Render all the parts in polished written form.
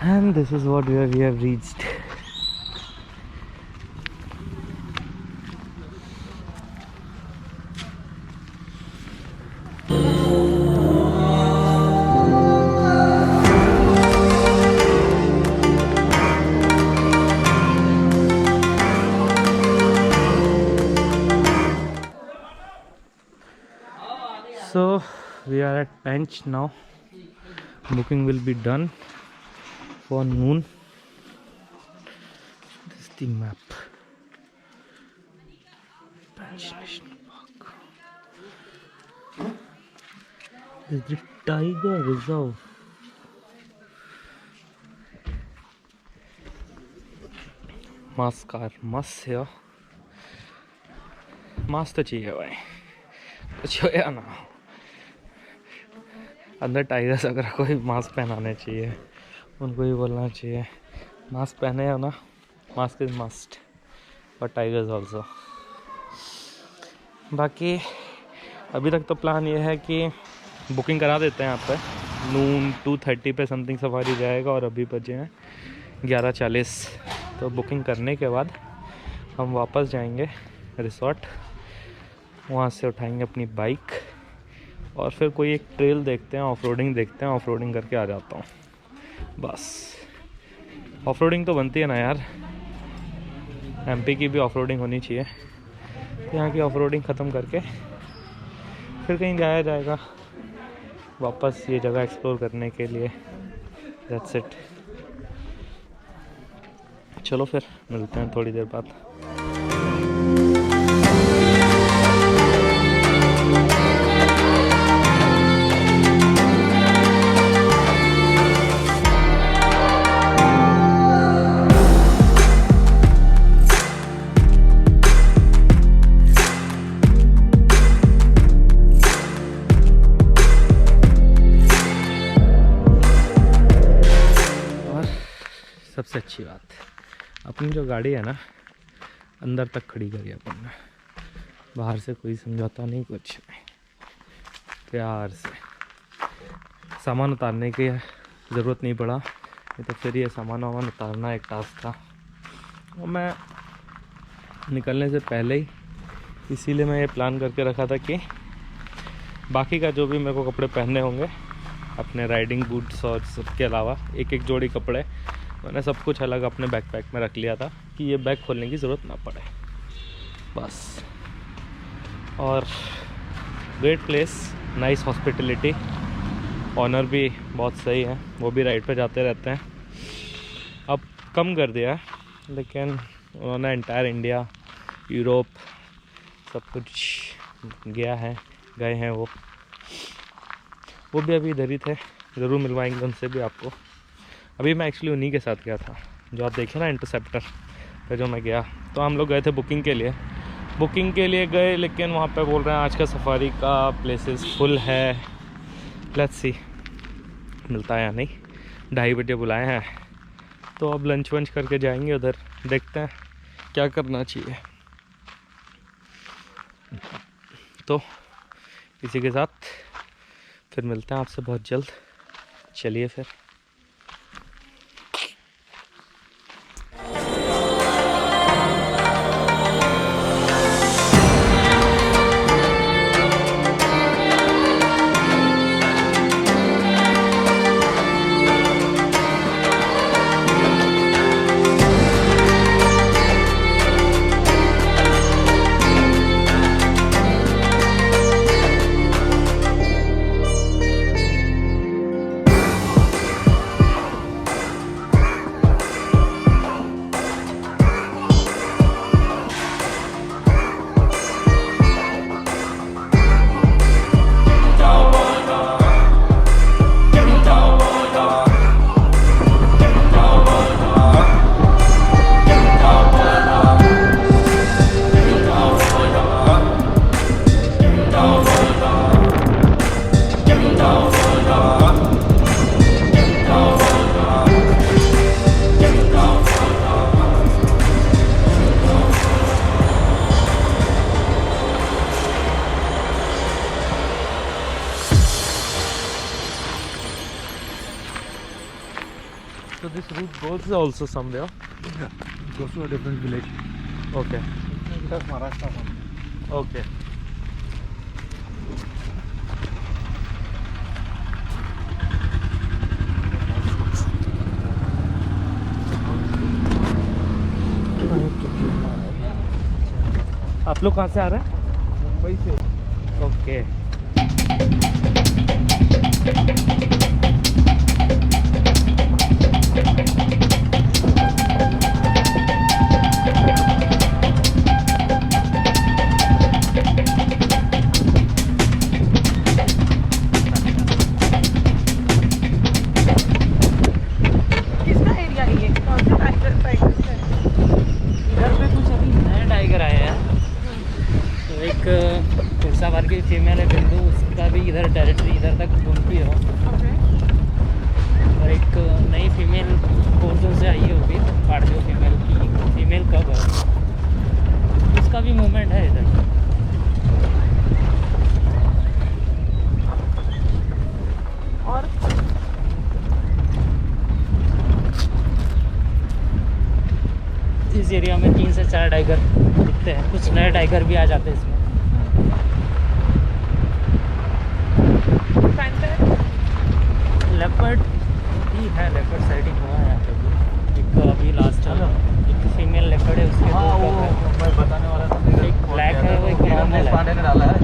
And this is what we have reached. So we are at Pench now. Booking will be done for noon. This is the map. Pench National Park. This is the Tiger Reserve. Mask car must here. Mask तो चाहिए भाई, कुछ हो या ना हो। अंदर tigers अगर कोई मास्क पहनाने चाहिए, उनको ही बोलना चाहिए मास्क पहने हो ना, mask is must for tigers also. बाकी अभी तक तो प्लान ये है कि बुकिंग करा देते हैं यहाँ पे, नून 2:30 पे समथिंग सफारी जाएगा और अभी बजे हैं 11:40। तो बुकिंग करने के बाद हम वापस जाएंगे रिसोर्ट, वहाँ से उठाएंगे अपनी बाइक और फिर कोई एक ट्रेल देखते हैं, ऑफ रोडिंग देखते हैं, ऑफ रोडिंग करके आ जाता हूँ बस। ऑफ रोडिंग तो बनती है ना यार, एमपी की भी ऑफ रोडिंग होनी चाहिए। तो यहाँ की ऑफ रोडिंग ख़त्म करके फिर कहीं जाया जाएगा वापस ये जगह एक्सप्लोर करने के लिए। That's it. चलो फिर मिलते हैं थोड़ी देर बाद। सबसे अच्छी बात, अपनी जो गाड़ी है ना अंदर तक खड़ी करी अपन ने, बाहर से कोई समझौता नहीं, कुछ नहीं, प्यार से। सामान उतारने की ज़रूरत नहीं पड़ा, नहीं तो फिर ये सामान वामान उतारना एक टास्क था। और मैं निकलने से पहले ही इसीलिए मैं ये प्लान करके रखा था कि बाकी का जो भी मेरे को कपड़े पहनने होंगे, अपने राइडिंग बूट्स और सबके अलावा एक एक जोड़ी कपड़े मैंने सब कुछ अलग अपने बैकपैक में रख लिया था कि ये बैग खोलने की ज़रूरत ना पड़े बस। और great place, nice hospitality, owner भी बहुत सही है, वो भी राइड पे जाते रहते हैं। अब कम कर दिया है लेकिन उन्होंने एंटायर इंडिया, यूरोप सब कुछ गए हैं वो भी अभी इधर ही थे, ज़रूर मिलवाएंगे उनसे भी आपको। अभी मैं एक्चुअली उन्हीं के साथ गया था जो आप देखे ना इंटरसेप्टर पे जो मैं गया। तो हम लोग गए थे बुकिंग के लिए गए, लेकिन वहाँ पे बोल रहे हैं आज का सफारी का प्लेसेस फुल है। लेट्स सी मिलता है या नहीं। 2:30 बजे बुलाए हैं, तो अब लंच वंच करके जाएंगे उधर, देखते हैं क्या करना चाहिए। तो इसी के साथ फिर मिलते हैं आपसे बहुत जल्द। चलिए फिर। So this route goes also somewhere. Yeah. Goes to a different village. Okay. That's Maharashtra. Okay. आप लोग कहाँ से आ रहे हैं? मुंबई से। ओके। किसका एरिया है ये? कौन से टाइगर है? इधर पे कुछ अभी नए टाइगर आए हैं। तो एक पुरसावार की फीमेल है बिंदु, उसका भी इधर टेरिटरी इधर तक घूमती है। ओके। और एक नई फीमेल कोर्सों से आई है, वो भी पार्टियों फीमेल की फीमेल कब है, उसका भी मूवमेंट है इधर। और इस एरिया में 3 से 4 टाइगर दिखते हैं, कुछ नए टाइगर भी आ जाते हैं इसमें। पैंथर? लेपर्ड भी है, लेपर्ड साइडिंग हुआ है यहाँ पे भी। एक अभी लास्ट एक फीमेल लेपर्ड है, उसके हाँ, दो वो कप है। मैं बताने वाला था। एक ब्लैक है, वो एक नॉर्मल है। पांडे ने डाला है।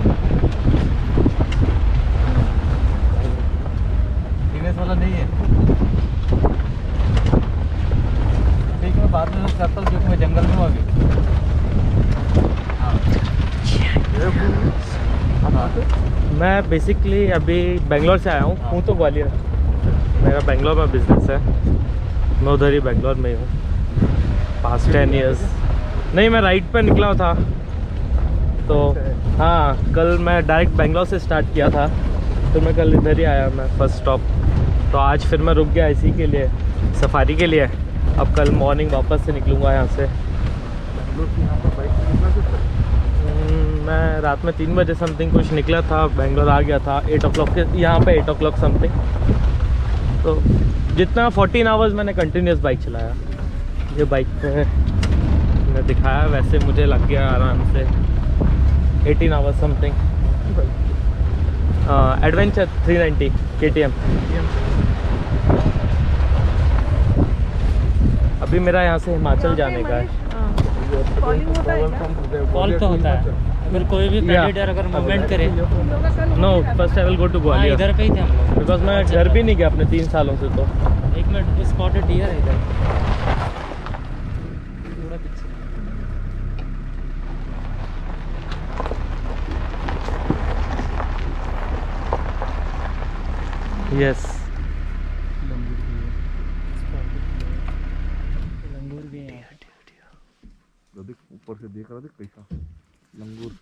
दिनेश वाला नहीं है। ठीक है, बाद में करता हूँ क्योंकि मैं जंगल में हूँ अभी। मैं बेसिकली अभी बेंगलोर से आया हूँ तो ग्वालियर। मेरा बेंगलोर में बिजनेस है, मैं उधर ही बेंगलोर में ही हूँ पास्ट 10 इयर्स। नहीं, मैं राइड पे निकला था तो हाँ, कल मैं डायरेक्ट बेंगलोर से स्टार्ट किया था, तो मैं कल इधर ही आया, मैं फर्स्ट स्टॉप। तो आज फिर मैं रुक गया इसी के लिए, सफारी के लिए। अब कल मॉर्निंग वापस से निकलूँगा यहाँ से। मैं रात में 3 बजे समथिंग कुछ निकला था, बेंगलोर आ गया था 8 o'clock के यहाँ पे 8 o'clock समथिंग। तो जितना 14 आवर्स मैंने कंटिन्यूस बाइक चलाया। ये बाइक पे मैंने दिखाया, वैसे मुझे लग गया आराम से 18 आवर्स समथिंग। Adventure 390 KTM। अभी मेरा यहाँ से हिमाचल जाने का है। कॉलिंग होता है क्या? कॉल तो होता है, अगर कोई भी प्रेडेटर अगर मूवमेंट करे। No, first I will go to हाँ, ग्वालियर इधर पे ही थे हम लोग, बिकॉज मैं घर भी नहीं गया अपने 3 सालों से। तो 1 मिनट, स्पॉटेड डियर है इधर थोड़ा पीछे। यस, लंगूर भी है। देख ऊपर से देख रहा, देख कैसा लंगूर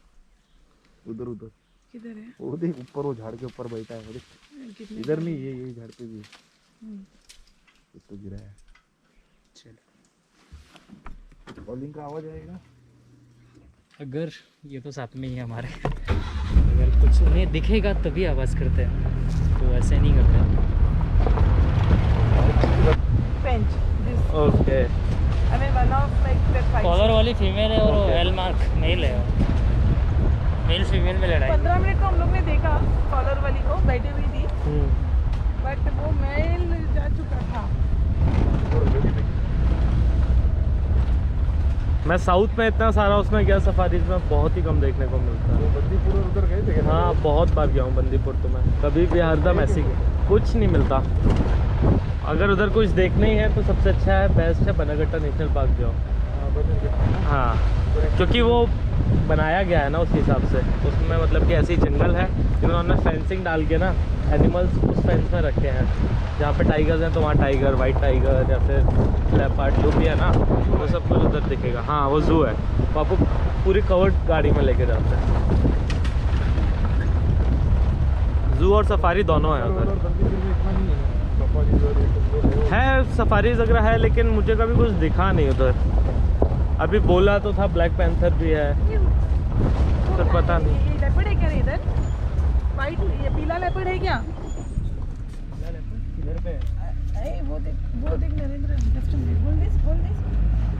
उधर उधर। किधर है? वो देख ऊपर, वो झाड़ के ऊपर बैठा है। वो देख कितने? इधर नहीं, ये झाड़ पे भी तो गिरा है। चलो, कॉलिंग का आवाज आएगा अगर ये तो साथ में ही है हमारे, अगर कुछ उन्हें दिखेगा तभी आवाज़ करते हैं, तो ऐसे नहीं करते। French. This. ओके। I mean, one of like that five. Collar वाली फीमेल है और Okay. एल मार्क मेल है। मेल फीमेल में लड़ाई। 15 मिनट तो हम लोग ने देखा कॉलर वाली को बैठी हुई थी, बट वो मेल जा चुका था। मैं साउथ में इतना सारा उसमें गया सफारीज में, बहुत ही कम देखने को मिलता है। बंदीपुर उधर गए थे क्या? हाँ, बहुत बार गया हूँ बंदीपुर। तो मैं कभी भी हरदम ऐसे कुछ नहीं मिलता। अगर उधर कुछ देखने ही है तो सबसे अच्छा है, बेस्ट है बनागट्टा नेशनल पार्क जाओ। हाँ, क्योंकि वो बनाया गया है ना उस हिसाब से, उसमें मतलब कि ऐसी जंगल है, इन्होंने फेंसिंग डाल के ना एनिमल्स उस फेंस में रखे हैं। जहाँ पे टाइगर्स हैं तो वहाँ टाइगर, वाइट टाइगर या फिर लेपर्ड जो भी है ना, वो सब कुछ उधर दिखेगा। हाँ, वो जू है, वो आपको पूरी कवर्ड गाड़ी में लेके जाते हैं। जू और सफारी दोनों है उधर। है सफारीज वगैरह है, लेकिन मुझे कभी कुछ दिखा नहीं उधर। अभी बोला तो था ब्लैक पैंथर भी है, तो पता नहीं। ये लेपर्ड है क्या इधर? वाइट, ये पीला लेपर्ड है क्या? पे अरे वो देख नरेंद्र, जस्ट बोल दिस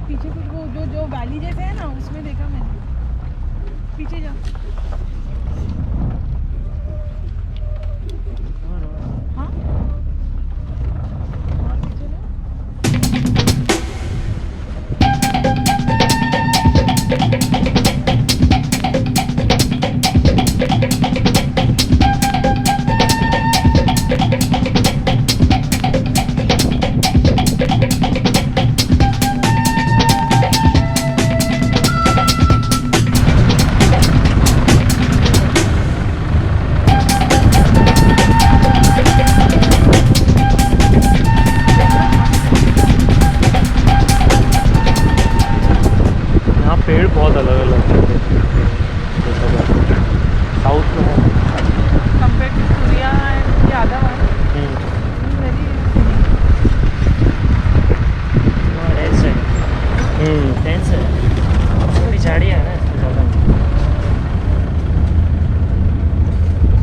पीछे कुछ वो जो वैली जैसे है ना, उसमें देखा मैंने। पीछे जा। हाँ और पीछे ना। यहाँ पेड़ बहुत अलग अलग हैं। साउथ में है। Compared to Surya and the other one, very dense है, डेंस है, थोड़ी झाड़ियाँ है ना इसमें ज़्यादा।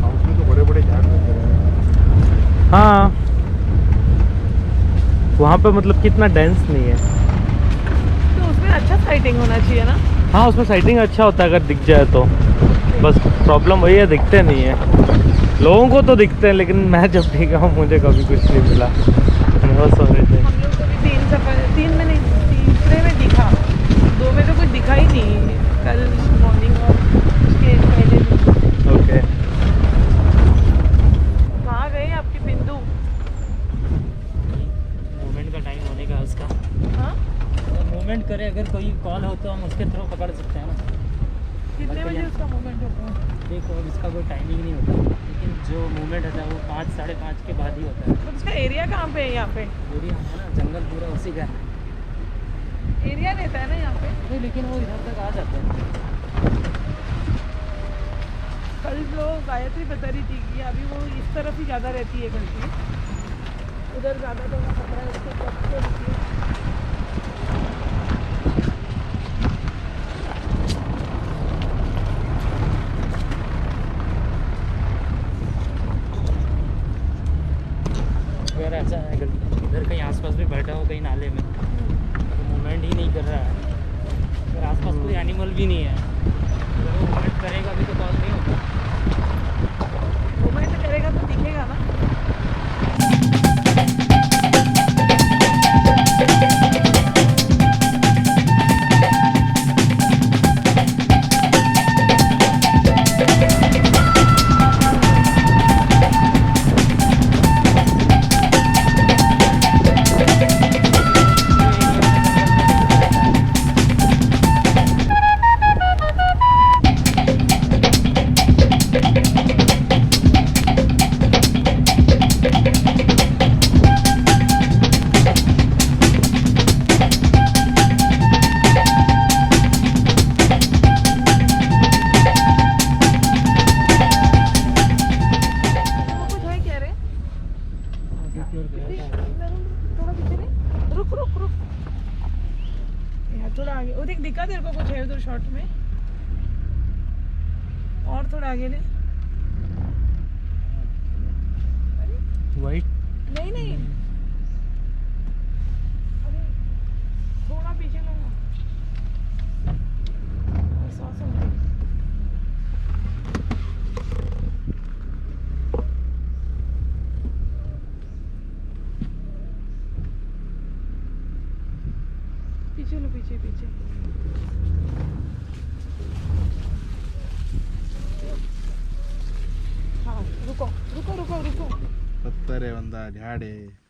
साउथ में तो बड़े बड़े झाड़ लगे हैं। हाँ, वहाँ पे मतलब कितना डेंस नहीं है। तो उसमें अच्छा साइटिंग होना चाहिए ना। हाँ, उसमें साइटिंग अच्छा होता है अगर दिख जाए तो। बस प्रॉब्लम वही है, दिखते नहीं है। लोगों को तो दिखते हैं, लेकिन मैं जब भीगा हूँ मुझे कभी कुछ नहीं मिला। बहुत सोने थे। हम लोग को भी 3 में नहीं, तीसरे में दिखा, 2 में तो कुछ दिखा ही नहीं कल मॉर्निंग और उसके पहले दिन। ओके। कहाँ गए आपके बिंदु? मूवमेंट का टाइम होने का उसका, हाँ मूवमेंट करे अगर कोई कॉल हो तो हम उसके थ्रू पकड़ सकते हैं ना। कितने बजे उसका मूवमेंट होता है? देखो इसका कोई टाइमिंग नहीं होता, लेकिन जो मूवमेंट होता है वो 5 साढ़े 5 के बाद ही होता है। तो उसका एरिया कहाँ पे है? यहाँ पे एरिया है ना, जंगल पूरा उसी का है। एरिया रहता है ना यहाँ पे। नहीं, लेकिन वो इधर तक आ जाते हैं। कल जो गायत्री बता रही थी कि अभी वो इस तरफ ही ज़्यादा रहती है करके, उधर ज़्यादा तो खतरा है उसको कब से रहती है। अगर ऐसा है, अगर इधर कहीं आसपास भी बैठा हो कहीं नाले में तो मूवमेंट ही नहीं कर रहा है, अगर आसपास कोई एनिमल भी नहीं है, अगर वो मूवमेंट करेगा भी तो कॉल नहीं होगा। मूवमेंट करेगा तो दिखेगा ना। थोड़ा पीछे नहीं, रुक रुक रुक यार, थोड़ा आगे। वो देख दिखा तेरे को कुछ है उधर शॉट में? और थोड़ा आगे ले। वाइट नहीं नहीं, अरे थोड़ा पीछे लो ना। सांस समझ। पीछे लो, पीछे पीछे। हाँ रुको रुको रुको रुको। पत्थर है बंदा, झाड़ है।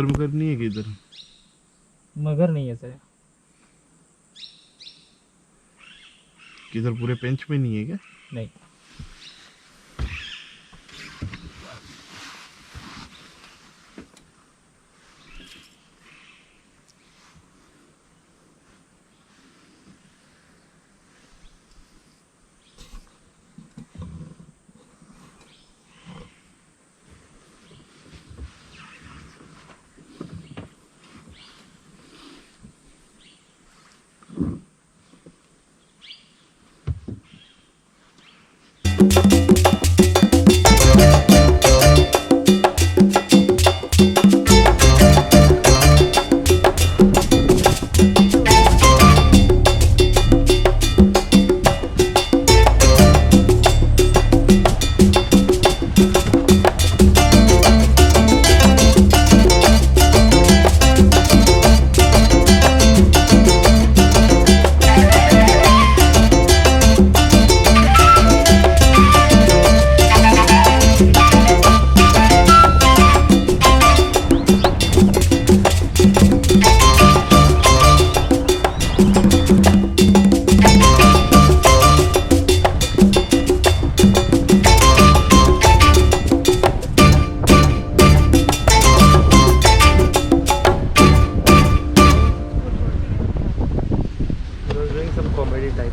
मगर मगर नहीं है कि इधर? मगर नहीं है सर। किधर पूरे पेंच में नहीं है क्या? नहीं। Comedy type.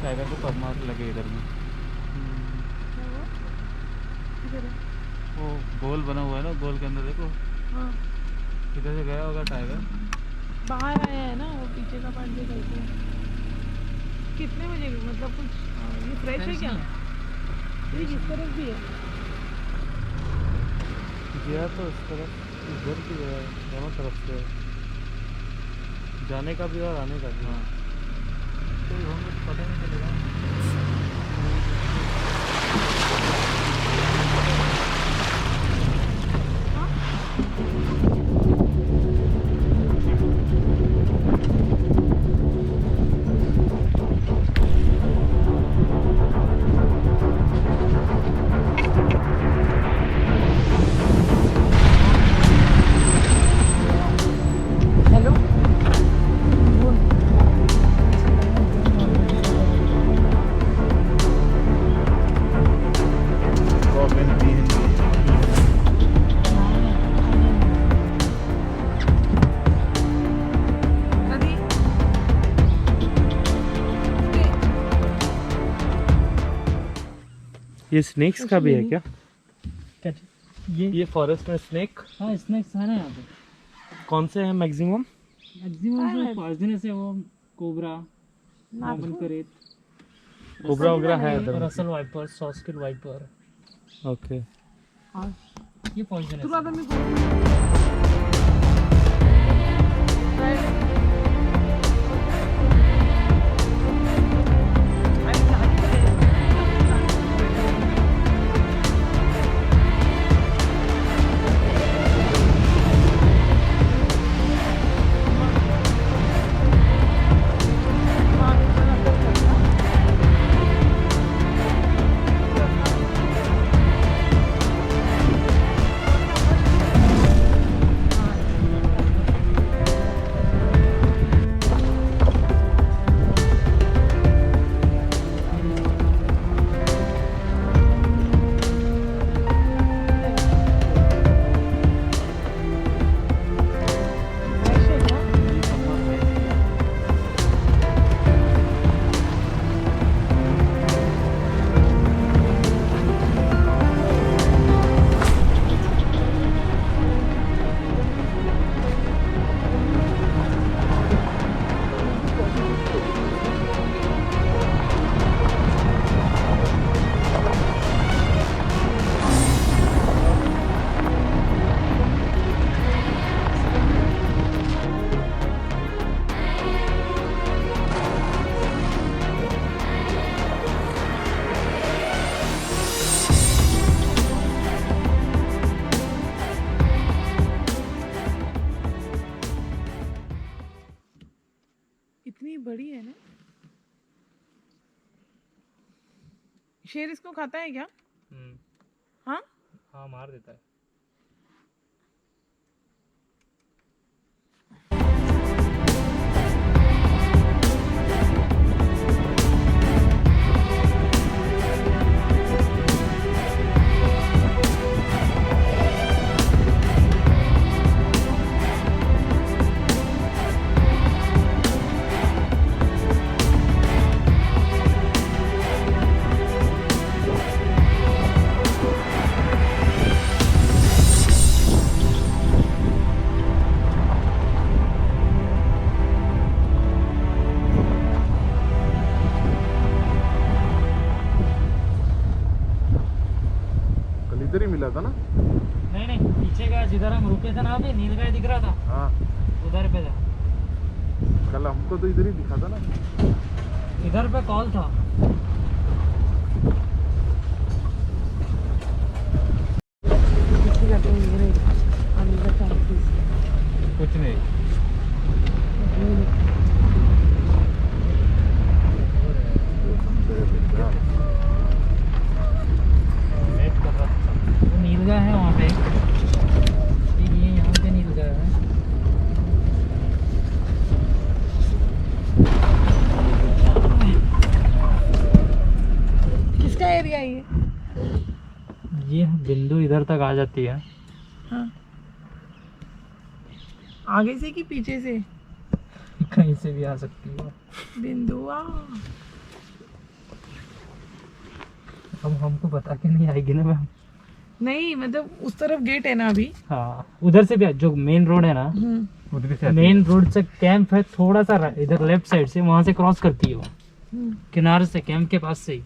टाइगर को परमार लगे इधर में। वो गोल बना हुआ है ना, गोल के अंदर देखो हाँ किधर से गया होगा टाइगर। बाहर आया है ना वो, पीछे का पार्ट भी करते हैं। कितने बजे भी मतलब कुछ ये फ्रेश है क्या? ये किस तरफ भी है? गया तो इस तरफ, इधर भी गया है, दोनों तरफ से है। जाने का भी और आने का भी। हाँ तो हमें पता नहीं चलेगा। हेलो गवर्नमेंट भी है। ये स्नेक्स का भी है क्या? क्या चीज़? ये फॉरेस्ट में स्नेक हाँ स्नैक्स है ना यहाँ पे। कौन से हैं मैक्सिमम? मैक्सिमम जो पॉइजनस है वो कोबरा, नाखून? कॉमन करेट, कोबरा वगैरह है और इधर? Russell viper, saw scaled viper, okay. ये पॉइजनस तुला है। आता मी इतनी बड़ी है ना। शेर इसको खाता है क्या? हाँ मार देता है। कल इधर ही मिला था ना। नहीं नहीं, पीछे का जिधर हम रुके थे ना, अभी नीलगाय दिख रहा था, हाँ उधर पे था। कल हमको तो इधर ही दिखा था ना। इधर पे कॉल था। किसी का तो ये रही आने का चांसेस कुछ नहीं। वेट कर रहा था। वो नीलगाय है वहाँ पे, ठीक है, यहाँ पे नीलगाय है। किसका एरिया है ये बिंदु इधर तक आ जाती है। हाँ आगे से कि पीछे से कहीं से भी आ सकती है। बिंदु अब हमको बता के नहीं आएगी ना मैम। नहीं मतलब उस तरफ गेट है ना अभी। हाँ उधर से भी जो मेन रोड है ना, उधर से मेन रोड से कैंप है थोड़ा सा इधर लेफ्ट साइड से, वहाँ से क्रॉस करती है वो, किनारे से, कैंप के पास से ही।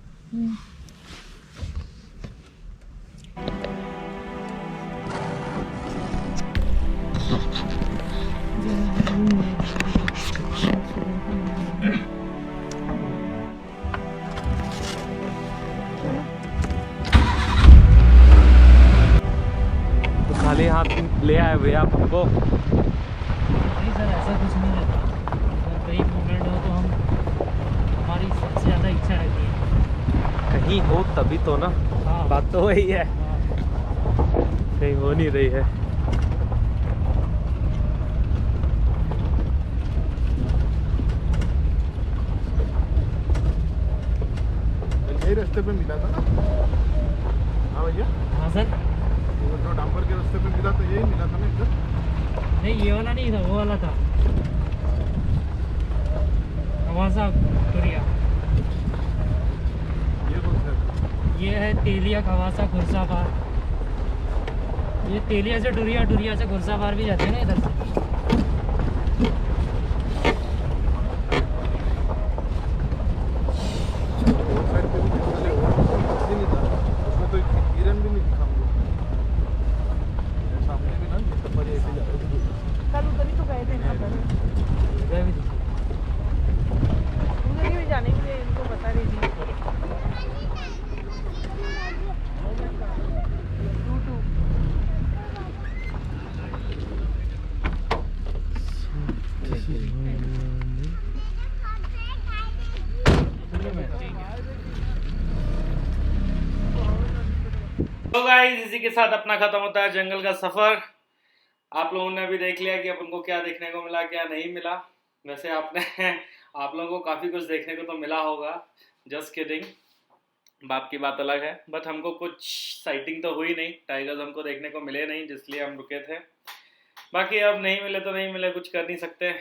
तो खाली हाथ ले आए भैया आप हमको। नहीं सर, ऐसा कुछ नहीं रहता। अगर कहीं मूवमेंट हो तो हम, हमारी सबसे ज़्यादा इच्छा रहती है। कहीं हो तभी तो ना, हाँ बात तो वही है, हाँ। कहीं हो नहीं रही है। यही रास्ते पे मिला था ना। हाँ भैया, हाँ सर, वो जो डांबर के रास्ते पे मिला था यही मिला था ना इधर। नहीं ये वाला नहीं था, वो वाला था खवासा टुरिया। ये कौन सा है? ये है तेलिया खवासा खुर्साबाद। ये तेलिया से टुरिया, टुरिया से खुर्साबाद भी जाते हैं ना इधर से। वो साइड पे भी चले हो, कुछ नहीं था उसमें, तो हिरन भी नहीं दिखा हमको। मेरे सामने भी ना ये सफारी ऐसे जा रही थी। कल उधर ही तो गए थे ना इधर भी दिखा। उधर ही जाने के लिए इनको बता रही थी। तो गाइस इसी के साथ अपना खत्म होता है जंगल का सफर। आप लोगों ने अभी देख लिया कि अपन को क्या देखने को मिला, क्या नहीं मिला। वैसे आपने आप लोगों को काफी कुछ देखने को तो मिला होगा, जस्ट किडिंग, बाप की बात अलग है। बट हमको कुछ साइटिंग तो हुई नहीं, टाइगर्स हमको देखने को मिले नहीं, जिसलिए हम रुके थे। बाकी अब नहीं मिले तो नहीं मिले, कुछ कर नहीं सकते।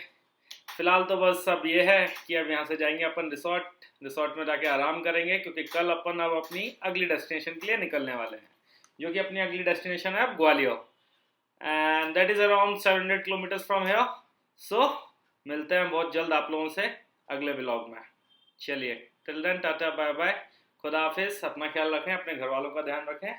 फिलहाल तो बस अब ये है कि अब यहाँ से जाएंगे अपन रिसोर्ट में जाके आराम करेंगे, क्योंकि कल अपन अब अपनी अगली डेस्टिनेशन के लिए निकलने वाले हैं, जो कि अपनी अगली डेस्टिनेशन है अब Gwalior, and that is around 700 kilometres from here. So मिलते हैं बहुत जल्द आप लोगों से अगले व्लॉग में। चलिए, till then tata bye bye, खुदा हाफिज़, अपना ख्याल रखें, अपने घर वालों का ध्यान रखें।